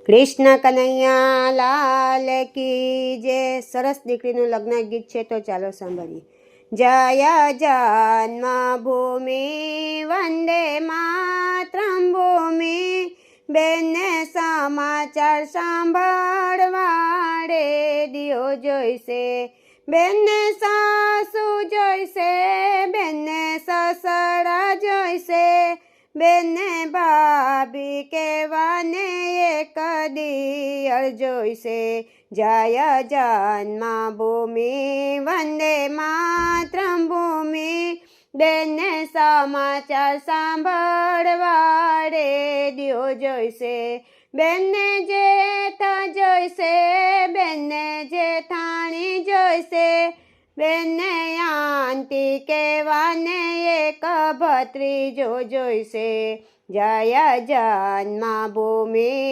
કૃષ્ણ કનૈયા લાલ કી જય. સરસ દીકરીનું લગ્ન ગીત છે, તો ચાલો સાંભળીએ. જય જન્મભૂમિ વંદે માતરમ ભૂમિ, બેનને સમાચાર સાંભળવા રેડિયો જોઈશે. બેનને સાસુ જોઈશે, બેનને સસરા જોઈશે, બેનને ભાભી કહેવાને એક દિયર જોઈશે. જય જન્મભૂમિ વંદે માતરમ ભૂમિ, બેનને સમાચાર સાંભળવા રેડિયો જોઈશે. બેનને જેઠ જોઈશે, બેનને જેઠાણી જોઈશે, બેનને આંટી કહેવાને એક ભત્રીજો જોઈશે. જય જન્મભૂમિ